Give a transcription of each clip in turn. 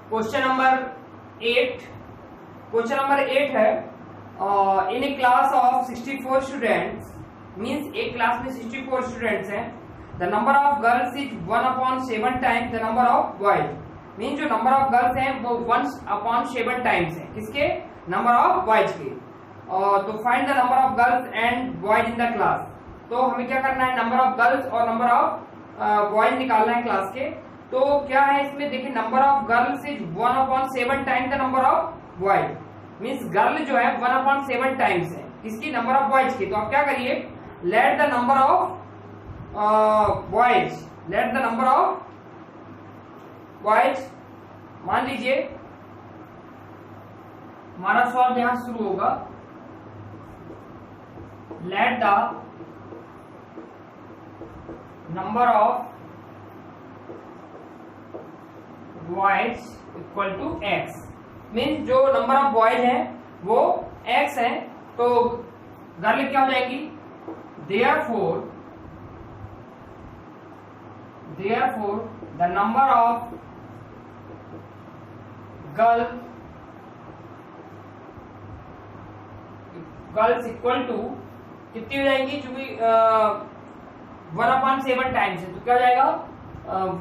Question number 8 है इन ए class of 64 students, means एक class में 64 स्टूडेंट्स हैं, the number of girls is 1/7 times the number of boys. Means जो number of girls हैं वो 1/7 times है किसके, नंबर ऑफ बॉयज के। तो find the number of girls and boys in the class. तो हमें क्या करना है, नंबर ऑफ गर्ल्स और नंबर ऑफ बॉयज निकालना है क्लास के। तो क्या है इसमें देखिए, number of girls is 1/7 times the number of boys. Means girl जो है 1/7 टाइम्स है किसकी, नंबर ऑफ बॉयज की। तो आप क्या करिए, let the number of boys, let the number of boys, मान लीजिए हमारा सवाल यहां शुरू होगा, let the number of boys equal to x. Means जो नंबर ऑफ बॉयज है वो x है, तो गर्ल क्या हो जाएंगी, therefore the number of girls equal to कितनी हो जाएंगी, चूंकि 1/7 टाइम्स है तो क्या हो जाएगा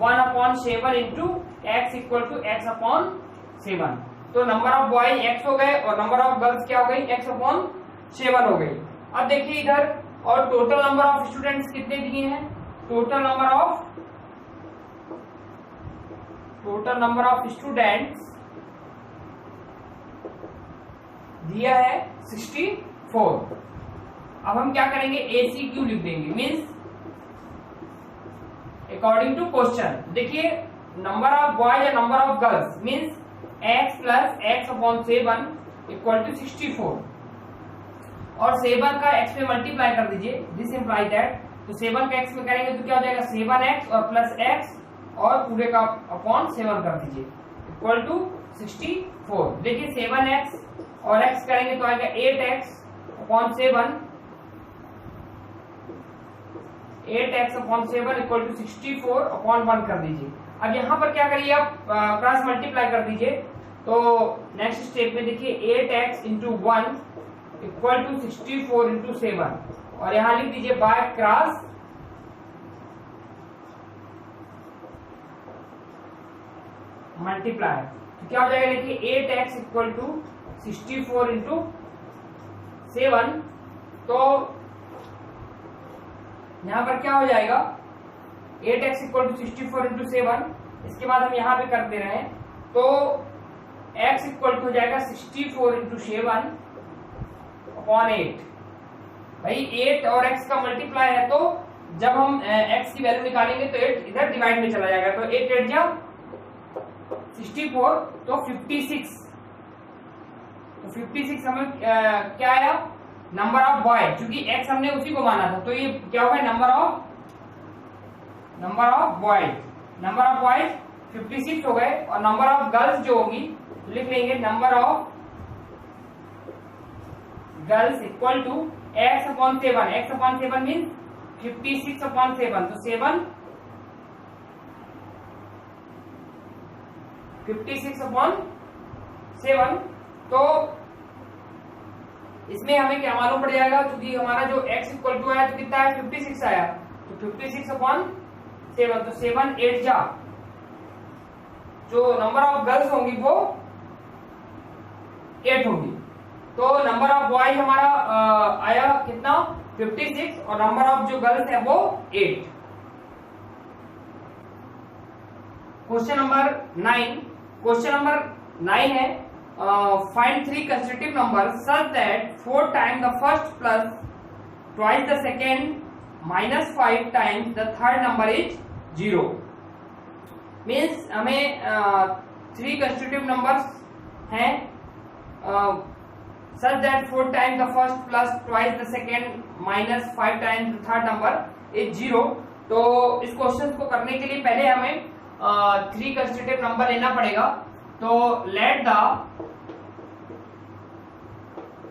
1/7 into x equal to x/7। तो नंबर ऑफ बॉयज x हो गए और नंबर ऑफ गर्ल्स क्या हो गई, x/7 हो गई। अब देखिए इधर, और टोटल नंबर ऑफ स्टूडेंट्स कितने दिए हैं, टोटल नंबर ऑफ स्टूडेंट्स दिया है 64। अब हम क्या करेंगे, ACQ लिख देंगे, मीन्स अकॉर्डिंग टू क्वेश्चन। देखिए नंबर ऑफ बॉयज और number of girls means x plus x/7 equal to 64, और 7 का x में मल्टीप्लाई कर दीजिए, दिस इम्प्लाई दैट। तो 7 का x में करेंगे तो क्या हो जाएगा 7x और प्लस x और पूरे का अपॉन 7 कर दीजिए इक्वल टू 64। देखिए 7x और x करेंगे तो आएगा 8x/7, 8x/7 इक्वल टू 64/1 कर दीजिए। अब यहां पर क्या करिए, आप क्रॉस मल्टीप्लाई कर दीजिए। तो नेक्स्ट स्टेप में देखिए 8x into 1 equal to 64 into 7, और यहां लिख दीजिए बाय क्रॉस मल्टीप्लाई। तो क्या हो जाएगा, देखिए 8x इक्वल टू 64 इंटू 7। तो यहां पर क्या हो जाएगा 8x इक्वल टू 64 इंटू 7। इसके बाद हम यहां पे कर दे रहे हैं, तो x इक्वल टू हो जाएगा 64 इंटू 7/8। भाई 8 और x का मल्टीप्लाई है, तो जब हम x की वैल्यू निकालेंगे तो 8 इधर डिवाइड में चला जाएगा, तो 8 8 जा 64, तो 56। तो 56 हमें क्या आया, नंबर ऑफ बॉय, क्योंकि x हमने उसी को माना था, तो ये क्या होगा number of boys. Number of boys 56 हो गए, और नंबर ऑफ गर्ल्स जो होगी लिख लेंगे, number of girls equal to x/7। x/7 mean 56/7, तो 56/7। तो इसमें हमें क्या मालूम पड़ जाएगा, क्योंकि हमारा जो x इक्वल टू आया तो कितना है 56 आया, तो 56/7, तो 7 8 जा, जो नंबर ऑफ गर्ल्स होंगी वो 8 होगी। तो नंबर ऑफ बॉयज हमारा आया कितना 56, और नंबर ऑफ जो गर्ल्स है वो 8। क्वेश्चन नंबर 9 है, find 3 consecutive number such that 4 times the first plus twice the second minus 5 times the third number is 0। Means हमें 3 कंसेक्यूटिव नंबर्स हैं, such that 4 times the first plus twice the second minus 5 times the third number is 0। तो इस question को करने के लिए पहले हमें 3 कंसेक्यूटिव नंबर लेना पड़ेगा। तो let the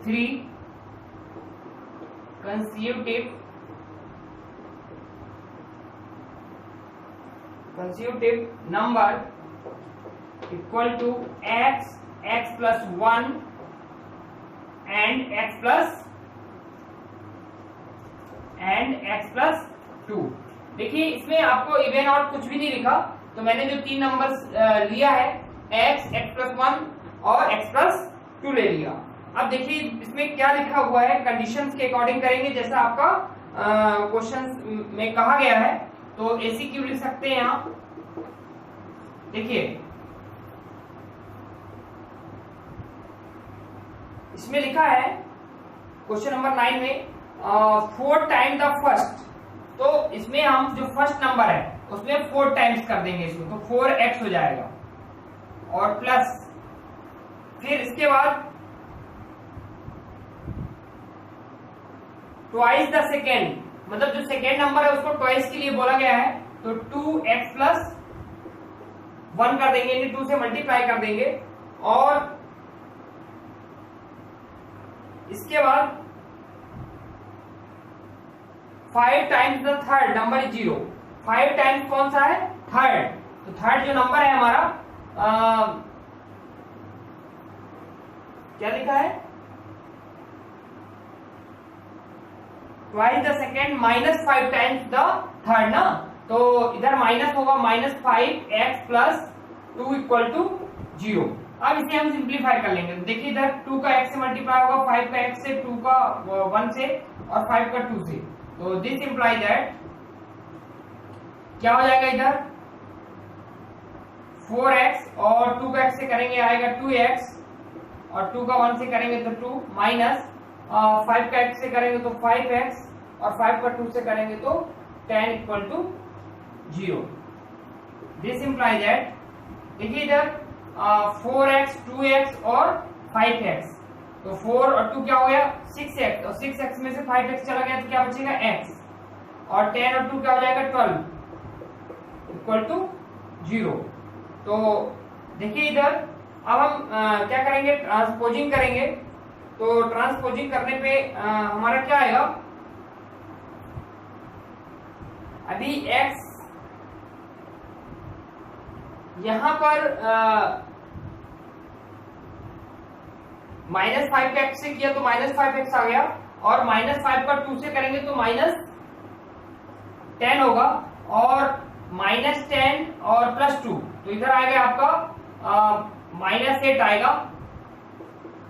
3 consecutive number equal to x, x plus 1 and x plus 2। देखिए इसमें आपको इवन और कुछ भी नहीं लिखा, तो मैंने जो 3 नंबर्स लिया है एक्स, एक्स प्लस 1 और एक्स प्लस 2 ले लिया। अब देखिए इसमें क्या लिखा हुआ है, कंडीशंस के अकॉर्डिंग करेंगे जैसा आपका क्वेश्चन में कहा गया है। तो एसीक्यू लिख सकते हैं आप। देखिए इसमें लिखा है क्वेश्चन नंबर 9 में 4 टाइम द फर्स्ट, तो इसमें हम जो फर्स्ट नंबर है उसमें 4 टाइम्स कर देंगे इसको, तो 4x हो जाएगा और प्लस फिर इसके बाद ट्वाइस द सेकेंड, मतलब जो सेकेंड नंबर है उसको ट्वाइस के लिए बोला गया है, तो 2x प्लस 1 कर देंगे, यानी 2 से मल्टीप्लाई कर देंगे। और इसके बाद 5 times the third number is 0। 5 times कौन सा है? थर्ड। तो थर्ड जो नंबर है हमारा क्या लिखा है? Twice the second minus 5 times the third ना, तो इधर माइनस होगा, -5x प्लस 2 इक्वल टू 0। अब इसे हम सिंप्लीफाई कर लेंगे। देखिए इधर 2 का x से मल्टीप्लाई होगा, 5 का x से, 2 का 1 से और 5 का 2 से, तो दिस इंप्लाई दैट क्या हो जाएगा, इधर 4x और 2 का x से करेंगे आएगा 2x और 2 का 1 से करेंगे तो 2 माइनस 5 का x से करेंगे तो 5x और 5 का 2 से करेंगे तो 10 equal to 0। This imply that, देखिए इधर 4x, 2x और 5x, तो 4 और 2 क्या हो गया 6x, और 6x में से 5x चला गया तो क्या बचेगा x, और 10 और 2 क्या हो जाएगा 12 इक्वल टू 0। तो देखिए इधर अब हम क्या करेंगे, ट्रांसपोजिंग करेंगे। तो ट्रांसपोजिंग करने पे हमारा क्या आएगा, अभी x यहां पर -5 का x से किया तो -5x आ गया, और -5 का 2 से करेंगे तो -10 होगा, और -10 और +2 तो इधर आएगा आपका -8 आएगा,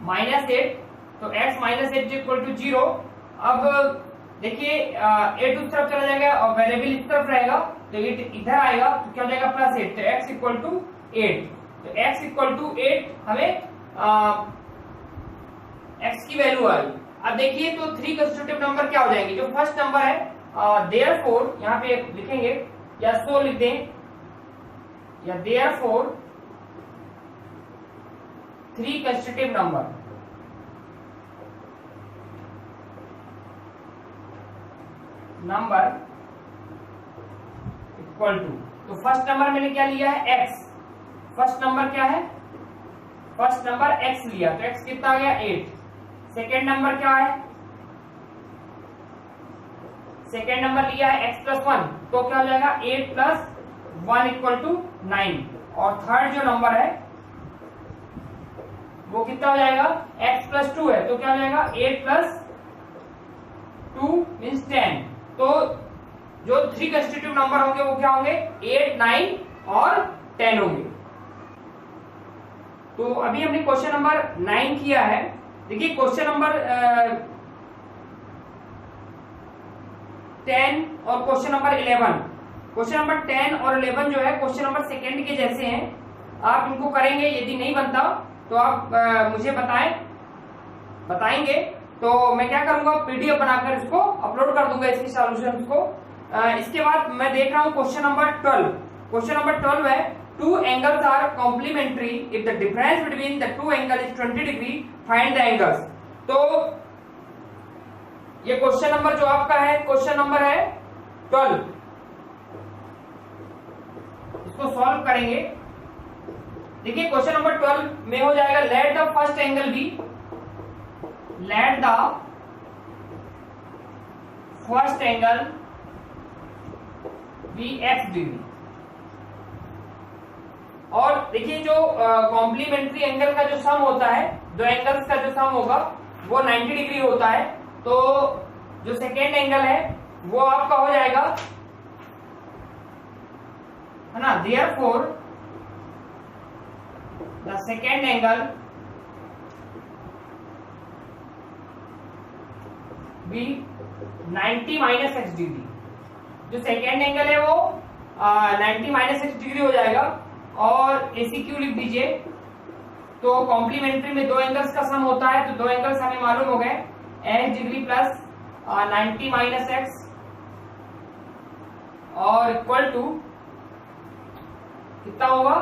-8, तो x -8 इक्वल टू 0। अब देखिए 8 उस तरफ चला जाएगा और वेरिएबल इस तरफ रहेगा, तो ये इधर आएगा तो क्या हो जाएगा +8, तो x इक्वल टू 8, तो x इक्वल टू 8 हमें x की वैल्यू आई। अब देखिए तो 3 कंस्टिट्यूटिव नंबर क्या हो जाएंगे, जो फर्स्ट नंबर है देयरफॉर यहाँ पे लिखेंगे या सो लिख दें, या therefore 3 constitutive number equal to, तो फर्स्ट नंबर मैंने क्या लिया है x, फर्स्ट नंबर क्या है, फर्स्ट नंबर x लिया, तो x कितना आ गया 8। सेकेंड नंबर क्या है, सेकेंड नंबर लिया है x प्लस 1, तो क्या हो जाएगा 8 प्लस 1 इक्वल टू 9, और थर्ड जो नंबर है वो कितना हो जाएगा, x प्लस 2 है, तो क्या हो जाएगा 8 प्लस 2 मीन्स 10। तो जो 3 कंस्टिट्यूटिव नंबर होंगे वो क्या होंगे 8, 9 और 10 होंगे। तो अभी हमने क्वेश्चन नंबर 9 किया है। देखिए क्वेश्चन नंबर 10 और क्वेश्चन नंबर 11, क्वेश्चन नंबर 10 और 11 जो है क्वेश्चन नंबर सेकेंड के जैसे हैं, आप इनको करेंगे, यदि नहीं बनता तो आप मुझे बताएंगे, तो मैं क्या करूंगा पीडीएफ बनाकर इसको अपलोड कर दूंगा इसकी सॉल्यूशंस को। इसके बाद मैं देख रहा हूं क्वेश्चन नंबर 12। क्वेश्चन नंबर 12 है 2 angles are complementary if the difference between the 2 angle is 20 degree, find the angles. तो ये क्वेश्चन नंबर जो आपका है क्वेश्चन नंबर है 12, इसको सॉल्व करेंगे। देखिए क्वेश्चन नंबर 12 में हो जाएगा let the first angle be, let the first angle be x degree और देखिए जो कॉम्प्लीमेंट्री एंगल का जो सम होता है, दो एंगल्स का जो सम होगा वो 90 डिग्री होता है। तो जो सेकेंड एंगल है वो आपका हो जाएगा, है ना, therefore the second angle be 90 minus x degree. जो सेकेंड एंगल है वो 90 माइनस एक्स डिग्री हो जाएगा। और एसी क्यू लिख दीजिए। तो कॉम्प्लीमेंट्री में दो एंगल्स का सम होता है, तो दो एंगल्स हमें मालूम हो गए, x degree plus 90 minus x और इक्वल टू कितना होगा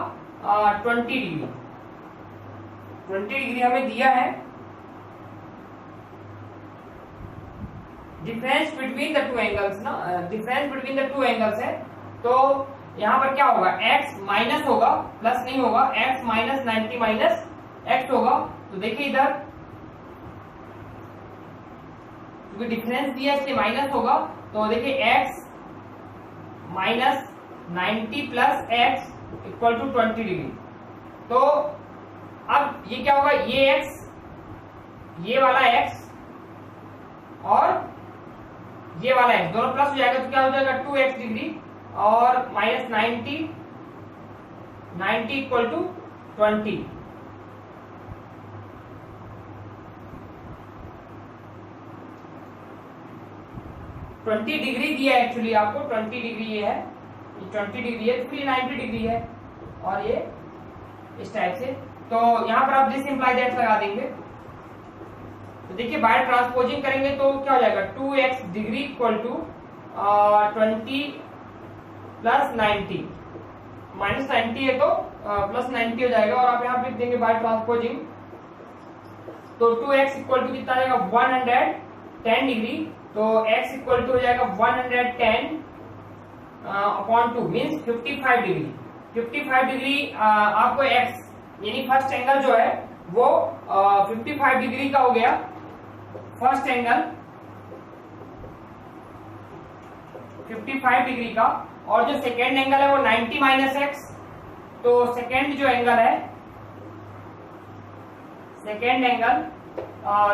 20 डिग्री। 20 डिग्री हमें दिया है। Difference between the two angles ना, difference between the two angles है। तो यहां पर क्या होगा, x माइनस होगा, प्लस नहीं होगा, x माइनस 90 माइनस एक्स होगा। तो देखिए इधर क्योंकि डिफरेंस दिया इसलिए माइनस होगा। तो देखिए x minus 90 plus x equal to 20 degree. तो अब ये क्या होगा, ये x, ये वाला x और ये वाला x दोनों प्लस हो जाएगा, तो क्या हो जाएगा 2x डिग्री और माइनस 90 इक्वल टू 20। डिग्री दिया है एक्चुअली आपको, 20 डिग्री ये है, ये 20 डिग्री है, तो ये 90 डिग्री है और ये इस टाइप से। तो यहां पर आप दिस इंप्लाई दैट लगा देंगे। तो देखिए बाय ट्रांसपोजिंग करेंगे तो क्या हो जाएगा, 2x degree equal to 20 plus 90, minus 90 है तो प्लस 90 हो जाएगा। और आप यहाँ पे देंगे बाय ट्रांसपोजिंग, तो 2x इक्वल टू कितना आएगा 110 डिग्री। तो x इक्वल टू हो जाएगा 110 अपॉन 2 मीन्स 55 डिग्री। 55 डिग्री आपको x यानी फर्स्ट एंगल जो है वो 55 डिग्री का हो गया, फर्स्ट एंगल 55 डिग्री का। और जो सेकेंड एंगल है वो 90 माइनस एक्स। तो सेकेंड जो एंगल है, सेकेंड एंगल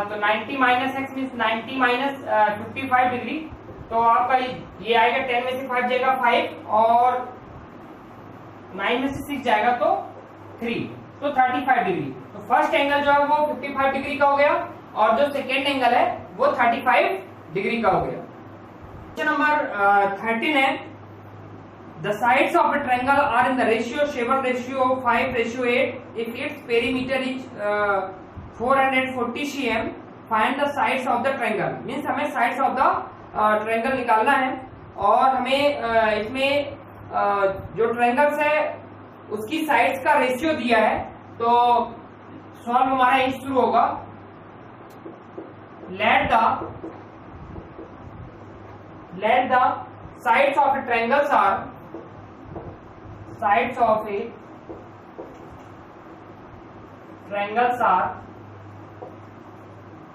तो 90 minus x means 90 minus 55 degree. तो आपका ये आएगा 10 में से 5 जाएगा 5 और 9 में से 6 जाएगा तो 3, तो 35 डिग्री। तो फर्स्ट एंगल जो है वो 55 डिग्री का हो गया और जो सेकेंड एंगल है वो 35 डिग्री का हो गया। क्वेश्चन नंबर 13 है, the sides of a triangle are in the ratio Shevert ratio of 5:8 if its perimeter is 440 cm, find the sides of the triangle। Means हमें sides of the triangle निकालना है और हमें इसमें जो triangles है उसकी sides का रेशियो दिया है। तो सॉल्व हमारा यही शुरू होगा, let the sides of a triangles are, sides of a triangles are,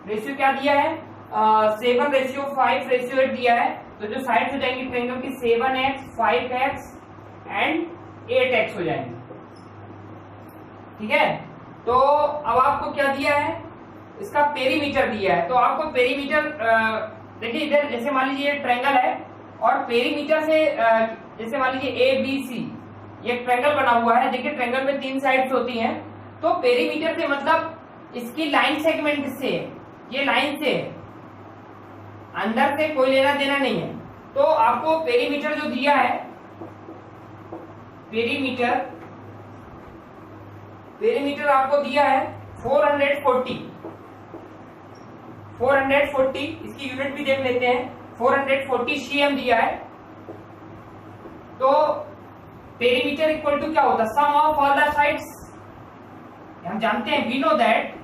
ratio क्या दिया है 7:5:8 दिया है। तो जो साइड्स हो जाएंगी ट्रायंगल की 7x 5x एंड 8x हो जाएंगे, ठीक है। तो अब आपको क्या दिया है, इसका पेरीमीटर दिया है। तो आपको पेरीमीटर देखिए इधर जैसे मान लीजिए ट्रायंगल है और पेरीमीटर से जैसे मान लीजिए ABC ये ट्रायंगल बना हुआ है। देखिए ट्रायंगल में 3 साइड्स होती हैं, तो पेरीमीटर से मतलब इसकी लाइन सेगमेंट से, ये लाइन से, अंदर से कोई लेना देना नहीं है। तो आपको पेरीमीटर जो दिया है, पेरीमीटर आपको दिया है 440, इसकी यूनिट भी देख लेते हैं, 440 cm दिया है। तो पेरीमीटर इक्वल टू क्या होता है, sum of all the sides. हम जानते हैं, we know that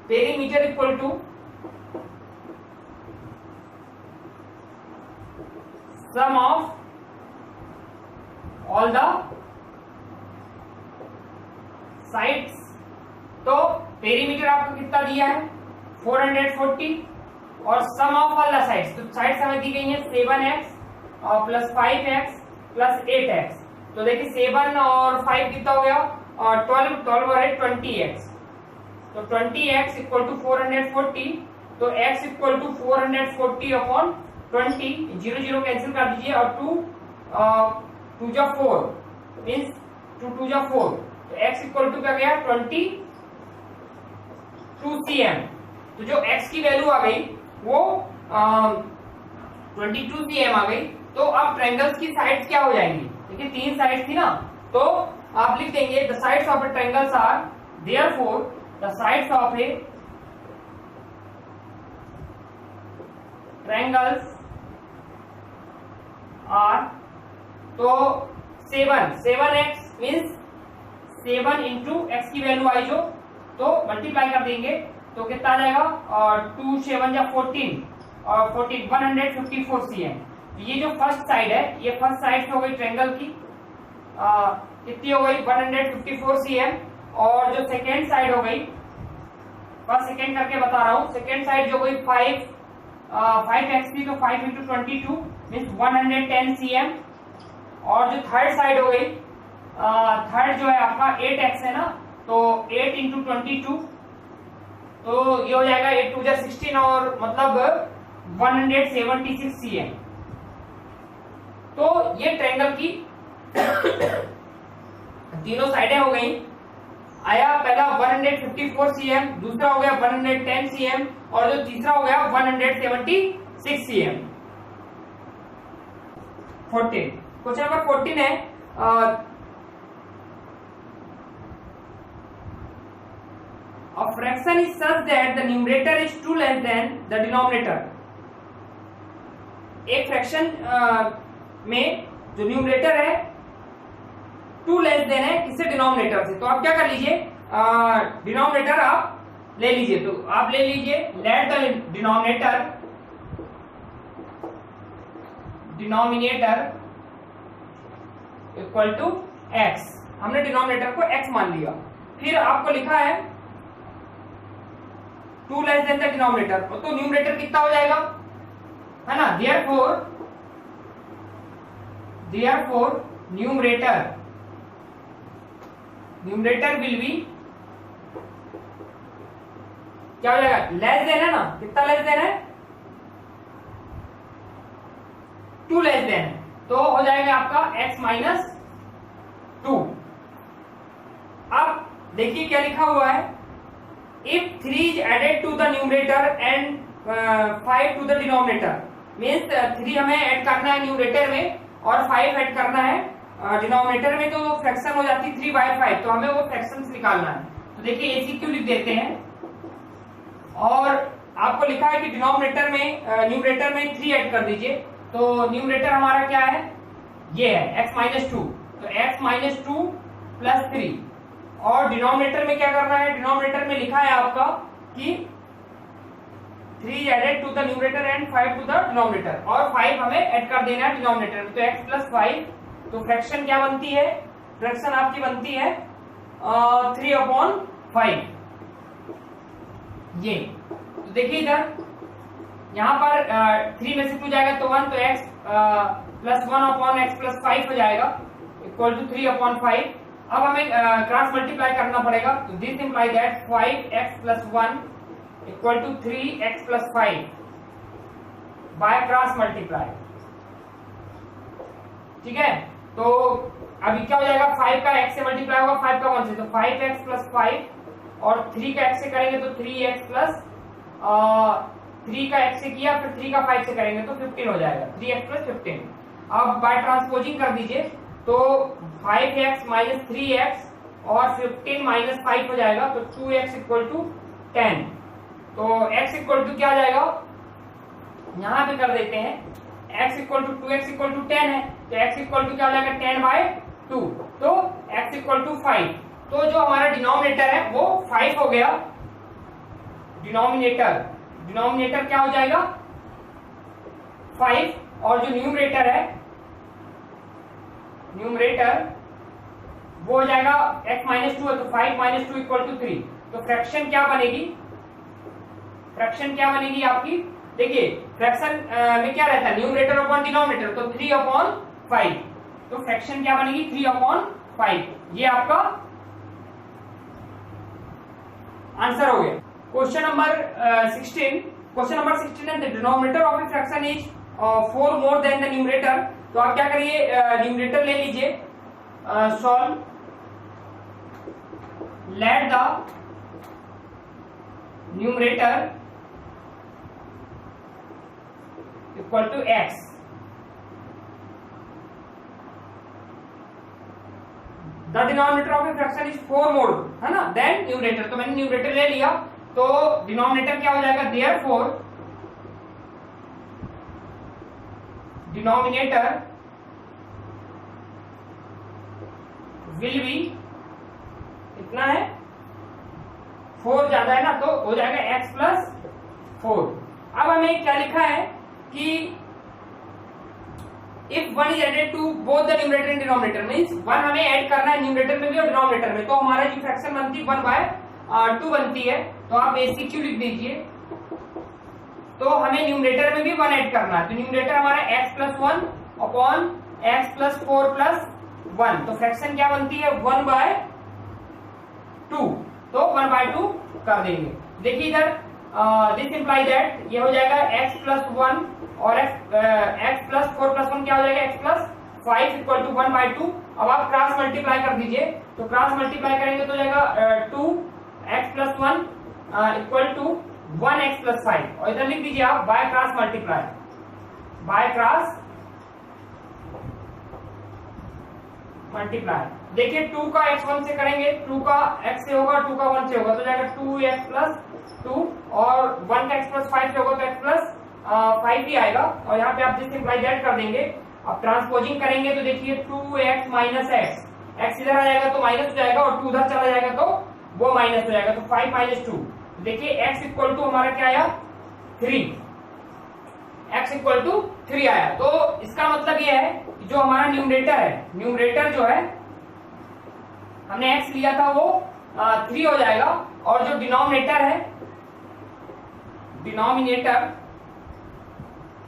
perimeter equal to sum of all the sides। तो पेरीमीटर आपको कितना दिया है 440 और sum of all the sides, तो साइड्स हमें दी गई है 7x और प्लस 5x प्लस 8x। तो देखिए 7 और 5 कितना हो गया, और 12 और 8 20x, तो 20x इक्वल टू 440, तो x equal to 440 upon 20, 0 0 cancel कर दीजिए, और 2 जा 4 मीन्स 2 जा 4, तो x इक्वल टू क्या गया 22 cm। तो जो x की वैल्यू आ गई वो 22 cm आ गई। तो अब ट्रायंगल्स की साइड्स क्या हो जाएंगी, देखिए 3 साइड्स थी ना, तो आप लिख देंगे the sides of a triangles are therefore the sides of a triangles are, तो 7x मीन्स 7 इंटू एक्स की वैल्यू आई जो, तो मल्टीप्लाई कर देंगे तो कितना आ जाएगा, और 2 7 जा 14 और 14 154 cm। ये जो फर्स्ट साइड है, ये फर्स्ट साइड हो गई ट्रायंगल की कितनी हो गई 154 cm, और जो सेकेंड साइड हो गई, फर्स्ट सेकेंड करके बता रहा हूँ, सेकेंड साइड जो गई 5x थी, तो 5 इंटू 22 मीन्स 110 cm, और जो थर्ड साइड हो गई, थर्ड जो है आपका 8x है ना, तो 8 इंटू 22, तो ये हो जाएगा 8 2 जा 16 और मतलब 176 cm। तो ये ट्रायंगल की तीनों साइडें हो गई। आया पहला 154 cm, दूसरा हो गया 110 cm, और जो तीसरा हो गया 176 cm। 14 क्वेश्चन नंबर 14 है, a fraction is such that the numerator is 2 less than the denominator। एक फ्रैक्शन में जो न्यूमरेटर है 2 लेस देन है किससे, डिनोमिनेटर से। तो आप क्या कर लीजिए, डिनोमिनेटर आप ले लीजिए, तो आप ले लीजिए let the denominator equal to x। हमने डिनोमिनेटर को x मान लिया, फिर आपको लिखा है 2 लेस देन द डिनोमिनेटर, तो न्यूमरेटर कितना हो जाएगा, है ना, therefore न्यूमरेटर विल बी क्या हो जाएगा, लेस देन है ना, कितना लेस देन है 2 लेस देन है, तो हो जाएगा आपका x माइनस 2। अब देखिए क्या लिखा हुआ है, if 3 is added to the numerator and 5 to the denominator, means 3 हमें ऐड करना है न्यूमरेटर में और 5 ऐड करना है डिनोमिनेटर में, तो वो फ्रैक्शन हो जाती है 3/5, तो हमें वो फ्रैक्शन निकालना है। तो देखिए ACQ लिख देते हैं, और आपको लिखा है कि डिनोमिनेटर में न्यूमरेटर में 3 ऐड कर दीजिए, तो न्यूमरेटर हमारा क्या है, ये है x माइनस 2, तो x माइनस 2 प्लस 3, और डिनोमिनेटर में क्या करना है, डिनोमिनेटर में लिखा है आपका कि 3 added to the numerator and 5 to the denominator, और 5 हमें ऐड कर देना है डिनोमिनेटर में, तो x प्लस 5, तो फ्रैक्शन क्या बनती है, फ्रैक्शन आपकी बनती है 3/5। ये तो देखिए इधर यहां पर 3 में से 2 जाएगा तो 1, तो x प्लस 1/x प्लस 5 हो जाएगा इक्वल टू 3/5। अब हमें क्रॉस मल्टीप्लाई करना पड़ेगा, तो this imply that 5x plus 1 equal to 3x plus 5 by cross multiply. ठीक है, तो अभी क्या हो जाएगा, 5 का x से मल्टीप्लाई होगा 5 का 1 से, तो 5x प्लस 5 और 3 का x से करेंगे तो 3x प्लस 3 का x से किया, फिर 3 का 5 से करेंगे तो 15 हो जाएगा, 3x प्लस 15। अब बाय ट्रांसपोजिंग कर दीजिए, तो 5x माइनस 3x और 15 माइनस 5 हो जाएगा, तो 2x इक्वल टू 10। तो x इक्वल टू क्या आ जाएगा, यहां पे कर देते हैं, x equal to 2x equal to 10 है, तो x इक्वल टू क्या हो जाएगा 10/2, तो x इक्वल टू 5। तो जो हमारा डिनोमिनेटर है वो 5 हो गया, डिनोमिनेटर क्या हो जाएगा 5, और जो न्यूमरेटर है, न्यूमरेटर वो हो जाएगा x माइनस 2 है, तो 5 माइनस 2 इक्वल टू 3। तो फ्रैक्शन क्या बनेगी, फ्रैक्शन क्या बनेगी आपकी देखिए फ्रैक्शन में क्या रहता है, न्यूमरेटर अपॉन डिनोमिनेटर, तो 3/5, तो फ्रैक्शन क्या बनेगी 3/5। ये आपका आंसर हो गया। Question number 16 and the denominator of a fraction is 4 more than the numerator. तो आप क्या करिए, न्यूमरेटर ले लीजिए, solve, let the numerator equal to x, the denominator of a fraction is 4 more, है ना, देन न्यूमरेटर। तो मैंने न्यूमरेटर ले लिया, तो डिनोमिनेटर क्या हो जाएगा, देयरफॉर डिनोमिनेटर विल बी, कितना है 4 ज्यादा है ना, तो हो जाएगा x प्लस 4। अब हमें क्या लिखा है कि if 1 is added to both the numerator and denominator, means 1 हमें ऐड करना है न्यूमरेटर में भी और डिनोमिनेटर में, तो हमारा जो फ्रैक्शन बनती है 1/2 बनती है। तो आप ACQ लिख दीजिए, तो हमें न्यूमरेटर में भी 1 ऐड करना है, तो न्यूमरेटर हमारा x plus 1 upon x plus 4 plus 1, तो फ्रैक्शन क्या बनती है 1/2, तो 1/2 कर देंगे। देखिए इधर दिस इंप्लाई दैट ये हो जाएगा x प्लस 1 और x प्लस 4 प्लस 1 क्या हो जाएगा x प्लस 5 इक्वल टू 1/2। अब आप क्रॉस मल्टीप्लाई कर दीजिए, तो क्रॉस मल्टीप्लाई करेंगे तो हो जाएगा 2x plus 1 equal to 1x plus 5, और इधर लिख दीजिए आप bye cross multiply, bye cross multiply. देखिए 2 का x 1 से करेंगे, 2 का x से होगा, 2 का 1 से होगा, तो जाएगा 2x प्लस 2, और 1 का x प्लस 5 से होगा तो x प्लस 5 ही आएगा, और यहाँ पे आप दिस इंप्लाई दैट कर देंगे। अब ट्रांसपोजिंग करेंगे तो देखिए 2x माइनस x इधर आ जाएगा तो माइनस हो जाएगा, और 2 उधर चला जाएगा तो वो माइनस हो जाएगा, तो 5 माइनस 2। देखिए x इक्वल टू हमारा क्या आया 3, x इक्वल टू 3 आया। तो इसका मतलब ये है कि जो हमारा न्यूमरेटर है, न्यूमरेटर जो है हमने x लिया था वो 3 हो जाएगा, और जो डिनोमिनेटर है, डिनोमिनेटर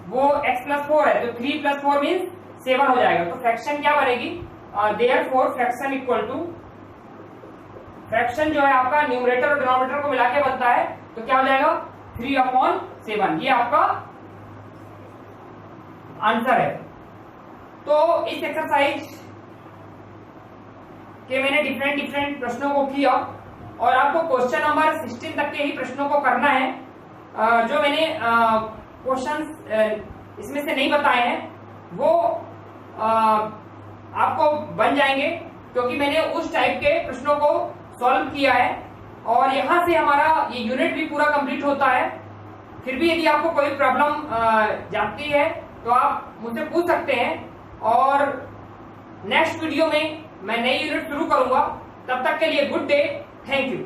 वो x प्लस 4 है, तो 3 प्लस 4 मीन 7 हो जाएगा। तो फ्रैक्शन क्या बनेगी, therefore fraction equal to, fraction जो है आपका न्यूमरेटर और डिनोमिनेटर को मिला के बनता है, तो क्या हो जाएगा 3/7, ये आपका आंसर है। तो इस एक्सरसाइज के मैंने डिफरेंट प्रश्नों को किया, और आपको क्वेश्चन नंबर 16 तक के ही प्रश्नों को करना है। जो मैंने क्वेश्चंस इसमें से नहीं बताए हैं वो आपको बन जाएंगे, क्योंकि मैंने उस टाइप के प्रश्नों को सॉल्व किया है, और यहां से हमारा ये यूनिट भी पूरा कंप्लीट होता है। फिर भी यदि आपको कोई प्रॉब्लम जाती है तो आप मुझसे पूछ सकते हैं, और नेक्स्ट वीडियो में मैं नई यूनिट शुरू करूंगा। तब तक के लिए गुड डे, थैंक यू।